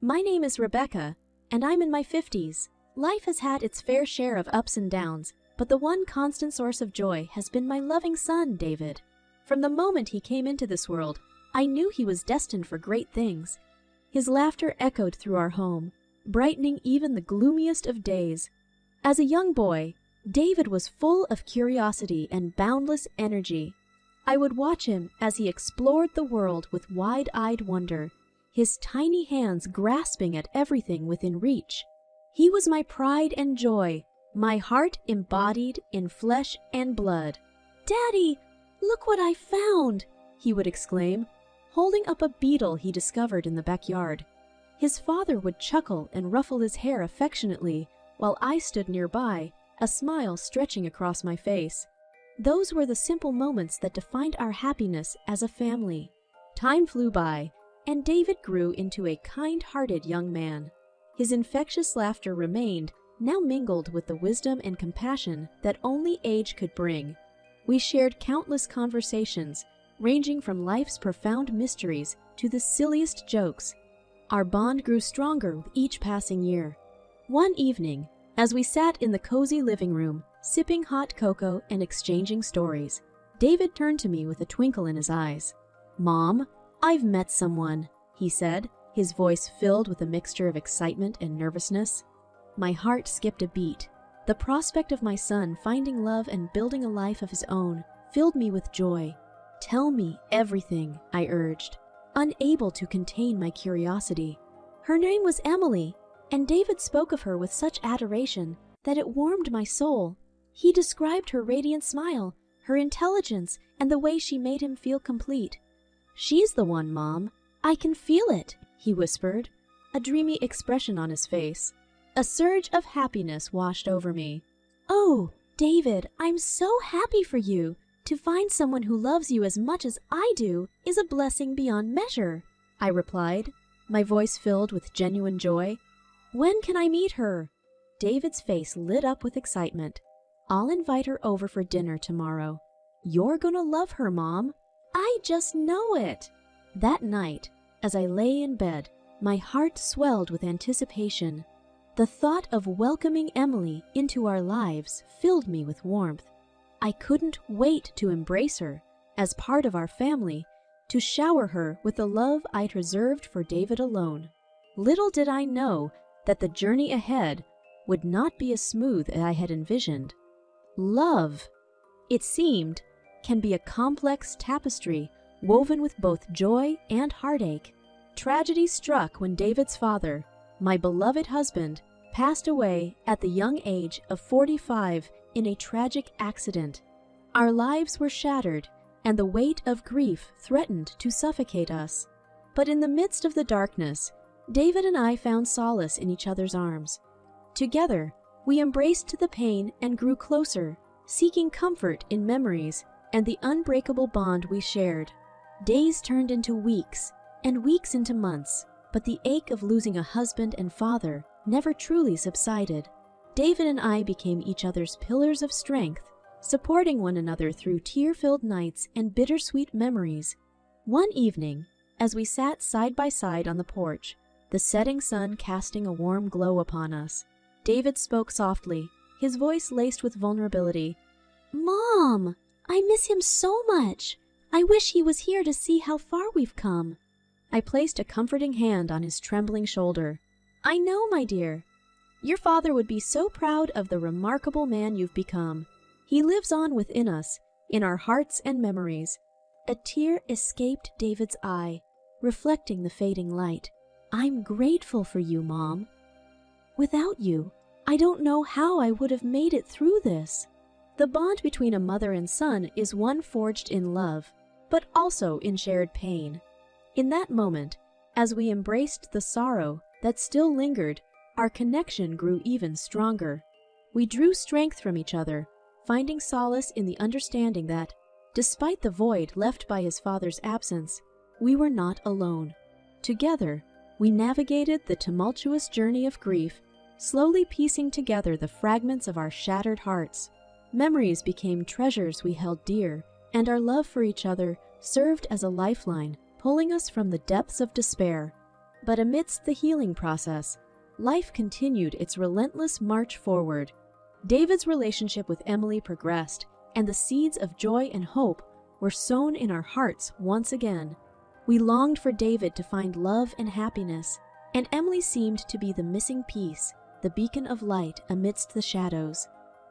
My name is Rebecca, and I'm in my 50s. Life has had its fair share of ups and downs, but the one constant source of joy has been my loving son, David. From the moment he came into this world, I knew he was destined for great things. His laughter echoed through our home, brightening even the gloomiest of days. As a young boy, David was full of curiosity and boundless energy. I would watch him as he explored the world with wide-eyed wonder, his tiny hands grasping at everything within reach. He was my pride and joy, my heart embodied in flesh and blood. "Daddy, look what I found!" he would exclaim, holding up a beetle he discovered in the backyard. His father would chuckle and ruffle his hair affectionately, while I stood nearby, a smile stretching across my face. Those were the simple moments that defined our happiness as a family. Time flew by, and David grew into a kind-hearted young man. His infectious laughter remained, now mingled with the wisdom and compassion that only age could bring. We shared countless conversations, ranging from life's profound mysteries to the silliest jokes. Our bond grew stronger with each passing year. One evening, as we sat in the cozy living room, sipping hot cocoa and exchanging stories, David turned to me with a twinkle in his eyes. "Mom, I've met someone," he said, his voice filled with a mixture of excitement and nervousness. My heart skipped a beat. The prospect of my son finding love and building a life of his own filled me with joy. "Tell me everything," I urged, unable to contain my curiosity. "Her name was Emily, and David spoke of her with such adoration that it warmed my soul. He described her radiant smile, her intelligence, and the way she made him feel complete." "She's the one, Mom. I can feel it," he whispered, a dreamy expression on his face. A surge of happiness washed over me. "Oh, David, I'm so happy for you. To find someone who loves you as much as I do is a blessing beyond measure," I replied, my voice filled with genuine joy. "When can I meet her?" David's face lit up with excitement. "I'll invite her over for dinner tomorrow. You're gonna love her, Mom. I just know it." That night, as I lay in bed, my heart swelled with anticipation. The thought of welcoming Emily into our lives filled me with warmth. I couldn't wait to embrace her as part of our family, to shower her with the love I'd reserved for David alone. Little did I know that the journey ahead would not be as smooth as I had envisioned. Love, it seemed, can be a complex tapestry woven with both joy and heartache. Tragedy struck when David's father, my beloved husband, passed away at the young age of 45 in a tragic accident. Our lives were shattered, and the weight of grief threatened to suffocate us. But in the midst of the darkness, David and I found solace in each other's arms. Together, we embraced the pain and grew closer, seeking comfort in memories and the unbreakable bond we shared. Days turned into weeks, and weeks into months, but the ache of losing a husband and father never truly subsided. David and I became each other's pillars of strength, supporting one another through tear-filled nights and bittersweet memories. One evening, as we sat side by side on the porch, the setting sun casting a warm glow upon us, David spoke softly, his voice laced with vulnerability. "Mom, I miss him so much. I wish he was here to see how far we've come." I placed a comforting hand on his trembling shoulder. "I know, my dear. Your father would be so proud of the remarkable man you've become. He lives on within us, in our hearts and memories." A tear escaped David's eye, reflecting the fading light. "I'm grateful for you, Mom. Without you, I don't know how I would have made it through this." The bond between a mother and son is one forged in love, but also in shared pain. In that moment, as we embraced the sorrow that still lingered, our connection grew even stronger. We drew strength from each other, finding solace in the understanding that, despite the void left by his father's absence, we were not alone. Together, we navigated the tumultuous journey of grief, slowly piecing together the fragments of our shattered hearts. Memories became treasures we held dear, and our love for each other served as a lifeline, pulling us from the depths of despair. But amidst the healing process, life continued its relentless march forward. David's relationship with Emily progressed, and the seeds of joy and hope were sown in our hearts once again. We longed for David to find love and happiness, and Emily seemed to be the missing piece, the beacon of light amidst the shadows.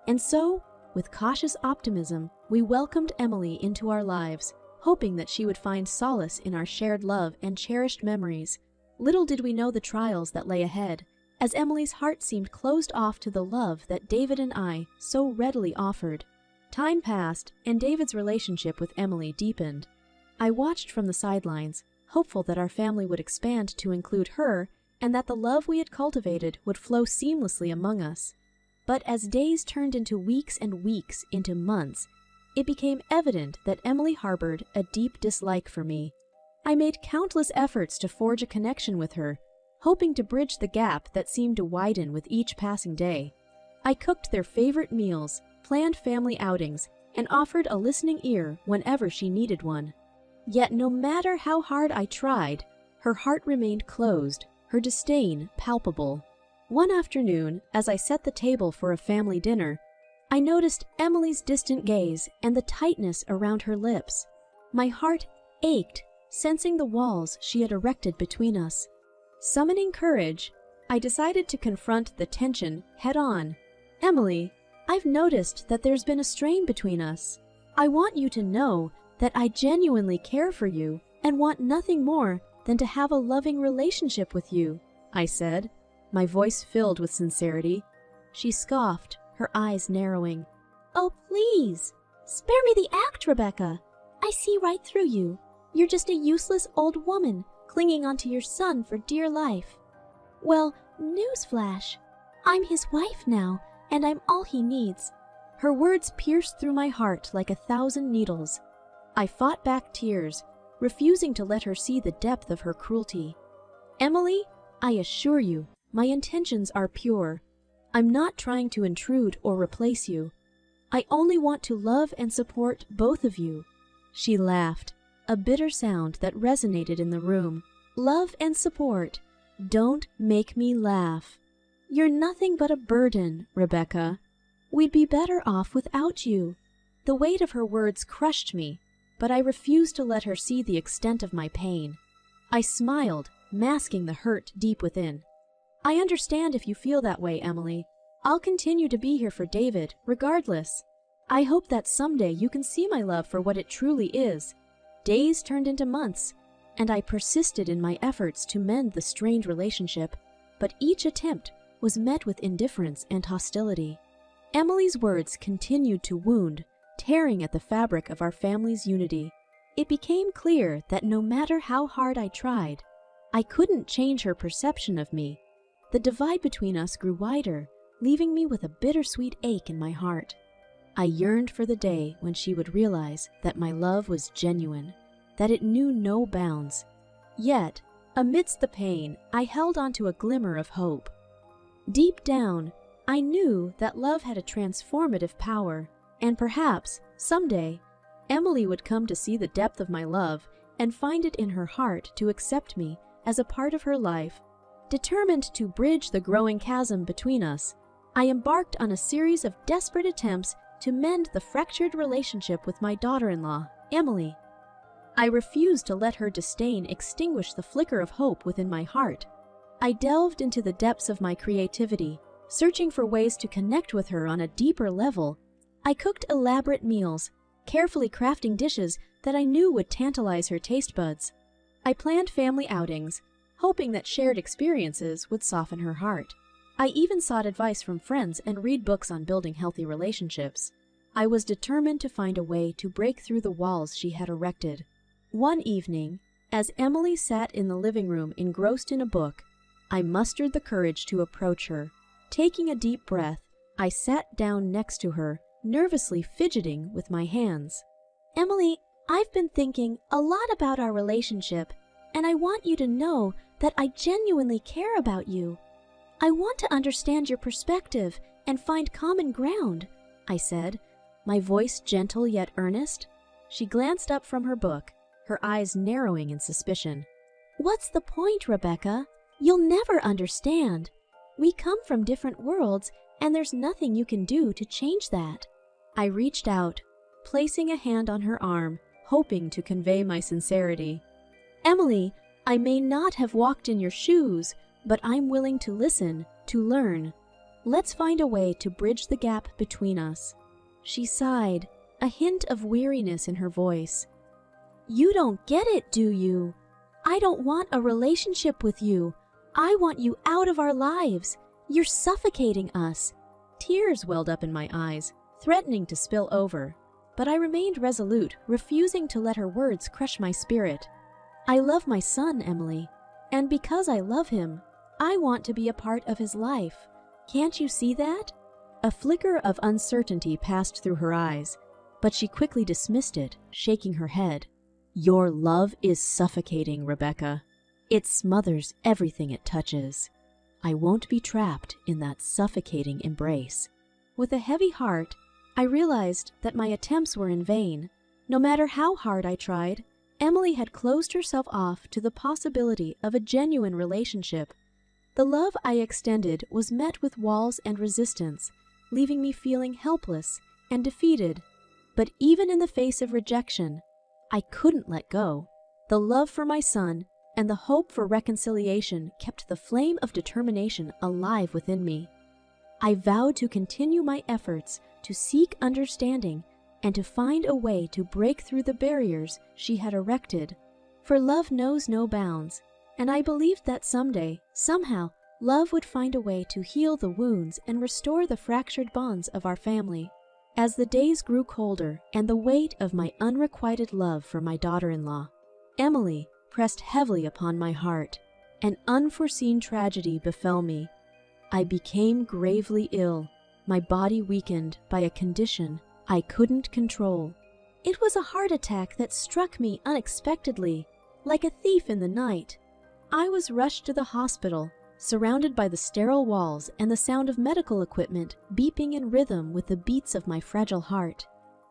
And so, with cautious optimism, we welcomed Emily into our lives, hoping that she would find solace in our shared love and cherished memories. Little did we know the trials that lay ahead, as Emily's heart seemed closed off to the love that David and I so readily offered. Time passed, and David's relationship with Emily deepened. I watched from the sidelines, hopeful that our family would expand to include her and that the love we had cultivated would flow seamlessly among us. But as days turned into weeks and weeks into months, it became evident that Emily harbored a deep dislike for me. I made countless efforts to forge a connection with her, hoping to bridge the gap that seemed to widen with each passing day. I cooked their favorite meals, planned family outings, and offered a listening ear whenever she needed one. Yet no matter how hard I tried, her heart remained closed, her disdain palpable. One afternoon, as I set the table for a family dinner, I noticed Emily's distant gaze and the tightness around her lips. My heart ached, sensing the walls she had erected between us. Summoning courage, I decided to confront the tension head-on. "Emily, I've noticed that there's been a strain between us. I want you to know that I genuinely care for you and want nothing more than to have a loving relationship with you," I said, my voice filled with sincerity. She scoffed, her eyes narrowing. "Oh, please, spare me the act, Rebecca. I see right through you. You're just a useless old woman clinging onto your son for dear life. Well, newsflash, I'm his wife now, and I'm all he needs." Her words pierced through my heart like 1,000 needles. I fought back tears, refusing to let her see the depth of her cruelty. "Emily, I assure you, my intentions are pure. I'm not trying to intrude or replace you. I only want to love and support both of you." She laughed, a bitter sound that resonated in the room. "Love and support. Don't make me laugh. You're nothing but a burden, Rebecca. We'd be better off without you." The weight of her words crushed me, but I refused to let her see the extent of my pain. I smiled, masking the hurt deep within. "I understand if you feel that way, Emily. I'll continue to be here for David, regardless. I hope that someday you can see my love for what it truly is." Days turned into months, and I persisted in my efforts to mend the strained relationship, but each attempt was met with indifference and hostility. Emily's words continued to wound, tearing at the fabric of our family's unity. It became clear that no matter how hard I tried, I couldn't change her perception of me. The divide between us grew wider, leaving me with a bittersweet ache in my heart. I yearned for the day when she would realize that my love was genuine, that it knew no bounds. Yet, amidst the pain, I held on to a glimmer of hope. Deep down, I knew that love had a transformative power, and perhaps, someday, Emily would come to see the depth of my love and find it in her heart to accept me as a part of her life. Determined to bridge the growing chasm between us, I embarked on a series of desperate attempts to mend the fractured relationship with my daughter-in-law, Emily. I refused to let her disdain extinguish the flicker of hope within my heart. I delved into the depths of my creativity, searching for ways to connect with her on a deeper level. I cooked elaborate meals, carefully crafting dishes that I knew would tantalize her taste buds. I planned family outings, hoping that shared experiences would soften her heart. I even sought advice from friends and read books on building healthy relationships. I was determined to find a way to break through the walls she had erected. One evening, as Emily sat in the living room engrossed in a book, I mustered the courage to approach her. Taking a deep breath, I sat down next to her, nervously fidgeting with my hands. "Emily, I've been thinking a lot about our relationship, and I want you to know that I genuinely care about you. I want to understand your perspective and find common ground," I said, my voice gentle yet earnest. She glanced up from her book, her eyes narrowing in suspicion. What's the point, Rebecca? You'll never understand. We come from different worlds, and there's nothing you can do to change that. I reached out, placing a hand on her arm, hoping to convey my sincerity. Emily, I may not have walked in your shoes, but I'm willing to listen, to learn. Let's find a way to bridge the gap between us. She sighed, a hint of weariness in her voice. You don't get it, do you? I don't want a relationship with you. I want you out of our lives. You're suffocating us. Tears welled up in my eyes, threatening to spill over. But I remained resolute, refusing to let her words crush my spirit. I love my son, Emily, and because I love him, I want to be a part of his life. Can't you see that? A flicker of uncertainty passed through her eyes, but she quickly dismissed it, shaking her head. Your love is suffocating, Rebecca. It smothers everything it touches. I won't be trapped in that suffocating embrace. With a heavy heart, I realized that my attempts were in vain. No matter how hard I tried, Emily had closed herself off to the possibility of a genuine relationship. The love I extended was met with walls and resistance, leaving me feeling helpless and defeated. But even in the face of rejection, I couldn't let go. The love for my son and the hope for reconciliation kept the flame of determination alive within me. I vowed to continue my efforts to seek understanding and to find a way to break through the barriers she had erected. For love knows no bounds, and I believed that someday, somehow, love would find a way to heal the wounds and restore the fractured bonds of our family. As the days grew colder and the weight of my unrequited love for my daughter-in-law, Emily, pressed heavily upon my heart. An unforeseen tragedy befell me. I became gravely ill, my body weakened by a condition I couldn't control. It was a heart attack that struck me unexpectedly, like a thief in the night. I was rushed to the hospital, surrounded by the sterile walls and the sound of medical equipment beeping in rhythm with the beats of my fragile heart.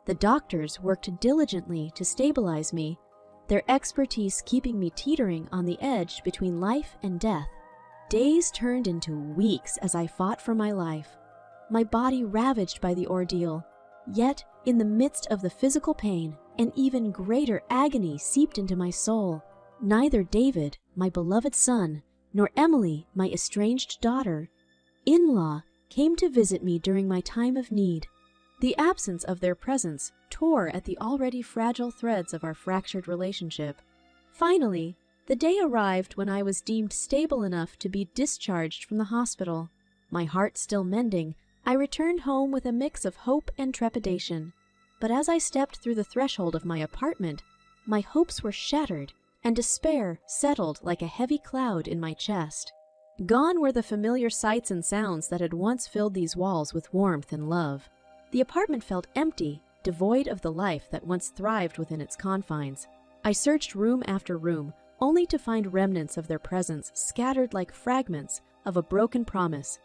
The doctors worked diligently to stabilize me, their expertise keeping me teetering on the edge between life and death. Days turned into weeks as I fought for my life, my body ravaged by the ordeal. Yet, in the midst of the physical pain, an even greater agony seeped into my soul. Neither David, my beloved son, nor Emily, my estranged daughter-in-law, came to visit me during my time of need. The absence of their presence tore at the already fragile threads of our fractured relationship. Finally, the day arrived when I was deemed stable enough to be discharged from the hospital. My heart still mending, I returned home with a mix of hope and trepidation. But as I stepped through the threshold of my apartment, my hopes were shattered, and despair settled like a heavy cloud in my chest. Gone were the familiar sights and sounds that had once filled these walls with warmth and love. The apartment felt empty, devoid of the life that once thrived within its confines. I searched room after room, only to find remnants of their presence scattered like fragments of a broken promise.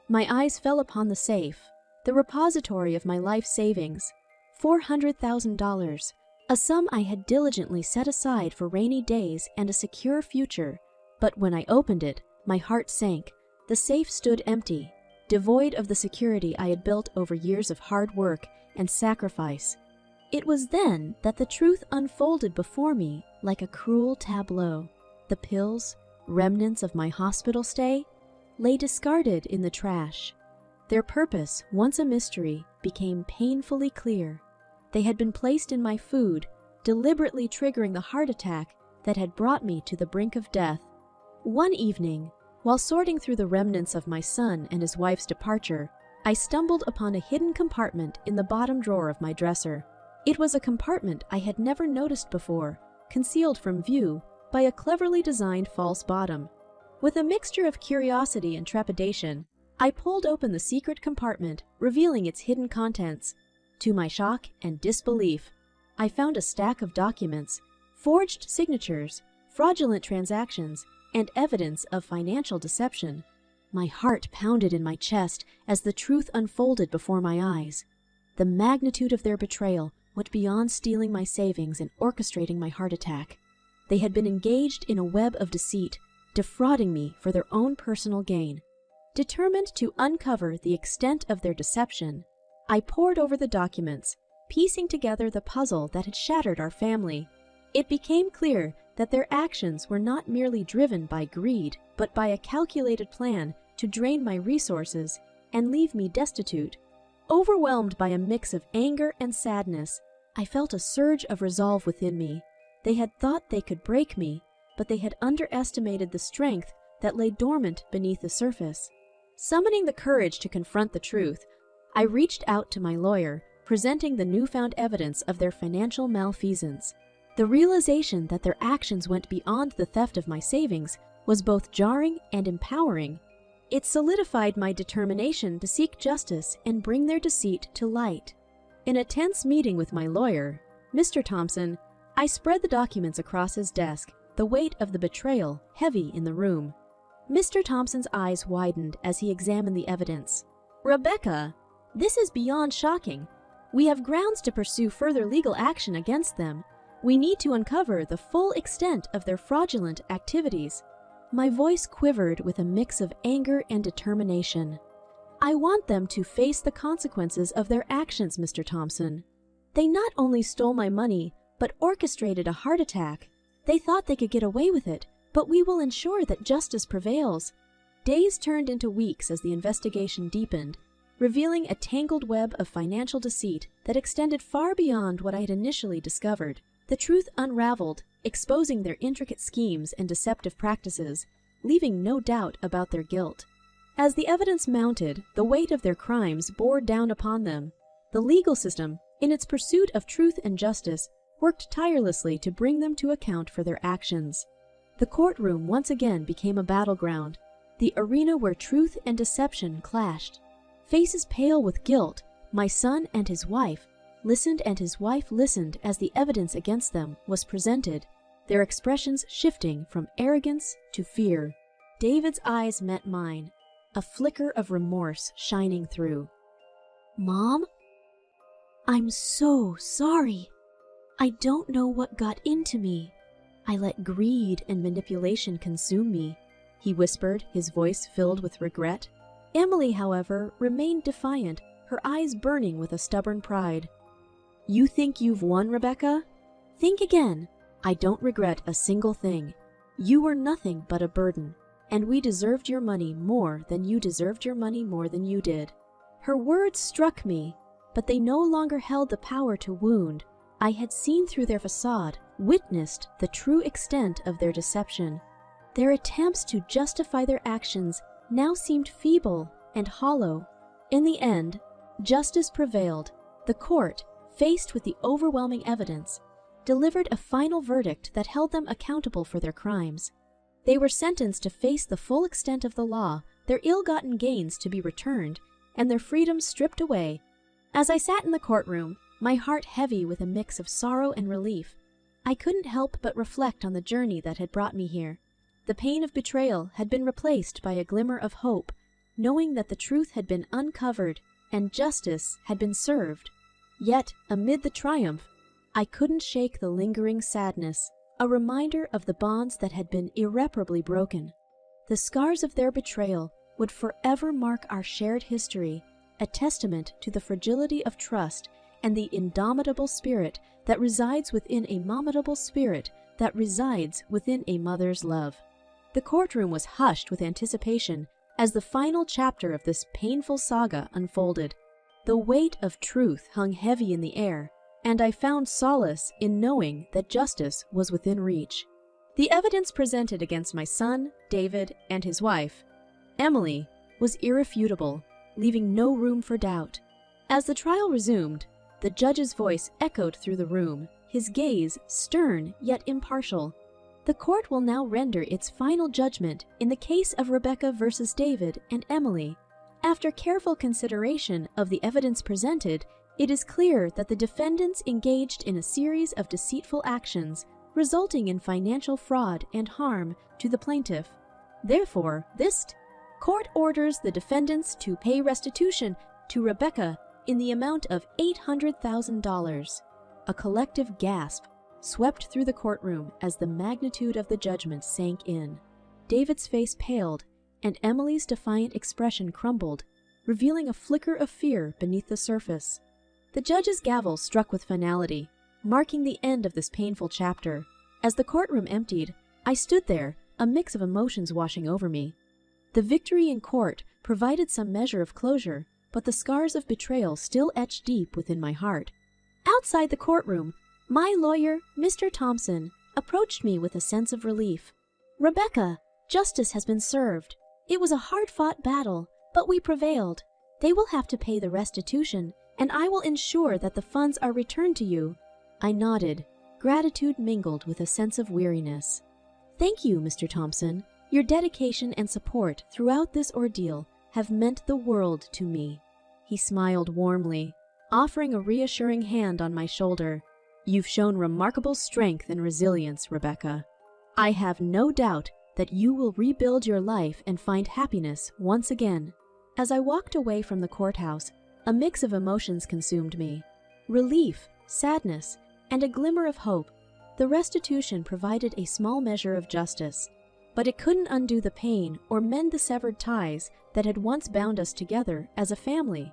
My eyes fell upon the safe, the repository of my life savings, $400,000, a sum I had diligently set aside for rainy days and a secure future. But when I opened it, my heart sank. The safe stood empty, devoid of the security I had built over years of hard work and sacrifice. It was then that the truth unfolded before me like a cruel tableau. The pills, remnants of my hospital stay, lay discarded in the trash. Their purpose, once a mystery, became painfully clear. They had been placed in my food, deliberately triggering the heart attack that had brought me to the brink of death. One evening, while sorting through the remnants of my son and his wife's departure, I stumbled upon a hidden compartment in the bottom drawer of my dresser. It was a compartment I had never noticed before, concealed from view by a cleverly designed false bottom. With a mixture of curiosity and trepidation, I pulled open the secret compartment, revealing its hidden contents. To my shock and disbelief, I found a stack of documents, forged signatures, fraudulent transactions, and evidence of financial deception. My heart pounded in my chest as the truth unfolded before my eyes. The magnitude of their betrayal went beyond stealing my savings and orchestrating my heart attack. They had been engaged in a web of deceit, defrauding me for their own personal gain. Determined to uncover the extent of their deception, I pored over the documents, piecing together the puzzle that had shattered our family. It became clear that their actions were not merely driven by greed, but by a calculated plan to drain my resources and leave me destitute. Overwhelmed by a mix of anger and sadness, I felt a surge of resolve within me. They had thought they could break me, but they had underestimated the strength that lay dormant beneath the surface. Summoning the courage to confront the truth, I reached out to my lawyer, presenting the newfound evidence of their financial malfeasance. The realization that their actions went beyond the theft of my savings was both jarring and empowering. It solidified my determination to seek justice and bring their deceit to light. In a tense meeting with my lawyer, Mr. Thompson, I spread the documents across his desk, the weight of the betrayal heavy in the room. Mr. Thompson's eyes widened as he examined the evidence. "Rebecca, this is beyond shocking. We have grounds to pursue further legal action against them. We need to uncover the full extent of their fraudulent activities." My voice quivered with a mix of anger and determination. "I want them to face the consequences of their actions, Mr. Thompson. They not only stole my money, but orchestrated a heart attack. They thought they could get away with it, but we will ensure that justice prevails." Days turned into weeks as the investigation deepened, revealing a tangled web of financial deceit that extended far beyond what I had initially discovered. The truth unraveled, exposing their intricate schemes and deceptive practices, leaving no doubt about their guilt. As the evidence mounted, the weight of their crimes bore down upon them. The legal system, in its pursuit of truth and justice, worked tirelessly to bring them to account for their actions. The courtroom once again became a battleground, the arena where truth and deception clashed. Faces pale with guilt, my son and his wife listened as the evidence against them was presented, their expressions shifting from arrogance to fear. David's eyes met mine, a flicker of remorse shining through. "Mom, I'm so sorry. I don't know what got into me. I let greed and manipulation consume me," he whispered, his voice filled with regret. Emily, however, remained defiant, her eyes burning with a stubborn pride. "You think you've won, Rebecca? Think again. I don't regret a single thing. You were nothing but a burden, and we deserved your money more than you did." Her words struck me, but they no longer held the power to wound. I had seen through their facade, witnessed the true extent of their deception. Their attempts to justify their actions now seemed feeble and hollow. In the end, justice prevailed. The court, faced with the overwhelming evidence, delivered a final verdict that held them accountable for their crimes. They were sentenced to face the full extent of the law, their ill-gotten gains to be returned, and their freedoms stripped away. As I sat in the courtroom, my heart heavy with a mix of sorrow and relief, I couldn't help but reflect on the journey that had brought me here. The pain of betrayal had been replaced by a glimmer of hope, knowing that the truth had been uncovered and justice had been served. Yet, amid the triumph, I couldn't shake the lingering sadness, a reminder of the bonds that had been irreparably broken. The scars of their betrayal would forever mark our shared history, a testament to the fragility of trust and the indomitable spirit that resides within a mother's love. The courtroom was hushed with anticipation as the final chapter of this painful saga unfolded. The weight of truth hung heavy in the air, and I found solace in knowing that justice was within reach. The evidence presented against my son, David, and his wife, Emily, was irrefutable, leaving no room for doubt. As the trial resumed, the judge's voice echoed through the room, his gaze stern yet impartial. The court will now render its final judgment in the case of Rebecca versus David and Emily. After careful consideration of the evidence presented, it is clear that the defendants engaged in a series of deceitful actions, resulting in financial fraud and harm to the plaintiff. Therefore, this court orders the defendants to pay restitution to Rebecca in the amount of $800,000. A collective gasp. swept through the courtroom as the magnitude of the judgment sank in. David's face paled, and Emily's defiant expression crumbled, revealing a flicker of fear beneath the surface. The judge's gavel struck with finality, marking the end of this painful chapter. As the courtroom emptied, I stood there, a mix of emotions washing over me. The victory in court provided some measure of closure, but the scars of betrayal still etched deep within my heart. Outside the courtroom, my lawyer, Mr. Thompson, approached me with a sense of relief. "Rebecca, justice has been served. It was a hard-fought battle, but we prevailed. They will have to pay the restitution, and I will ensure that the funds are returned to you." I nodded, gratitude mingled with a sense of weariness. "Thank you, Mr. Thompson. Your dedication and support throughout this ordeal have meant the world to me." He smiled warmly, offering a reassuring hand on my shoulder. "You've shown remarkable strength and resilience, Rebecca. I have no doubt that you will rebuild your life and find happiness once again." As I walked away from the courthouse, a mix of emotions consumed me. Relief, sadness, and a glimmer of hope. The restitution provided a small measure of justice, but it couldn't undo the pain or mend the severed ties that had once bound us together as a family.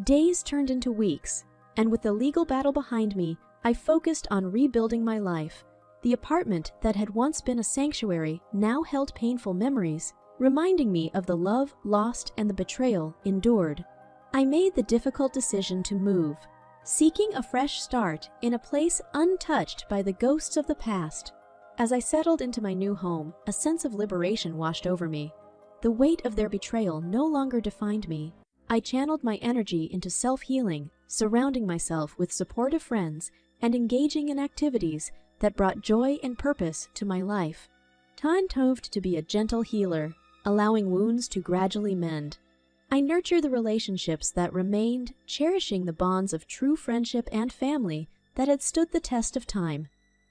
Days turned into weeks, and with the legal battle behind me, I focused on rebuilding my life. The apartment that had once been a sanctuary now held painful memories, reminding me of the love lost and the betrayal endured. I made the difficult decision to move, seeking a fresh start in a place untouched by the ghosts of the past. As I settled into my new home, a sense of liberation washed over me. The weight of their betrayal no longer defined me. I channeled my energy into self-healing, surrounding myself with supportive friends and engaging in activities that brought joy and purpose to my life. Time toved to be a gentle healer, allowing wounds to gradually mend. I nurtured the relationships that remained, cherishing the bonds of true friendship and family that had stood the test of time.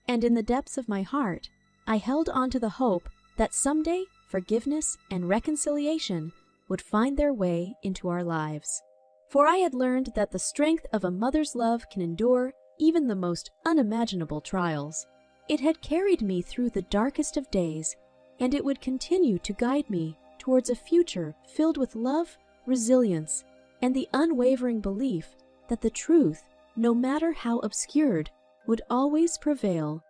And in the depths of my heart, I held on to the hope that someday forgiveness and reconciliation would find their way into our lives. For I had learned that the strength of a mother's love can endure even the most unimaginable trials. It had carried me through the darkest of days, and it would continue to guide me towards a future filled with love, resilience, and the unwavering belief that the truth, no matter how obscured, would always prevail.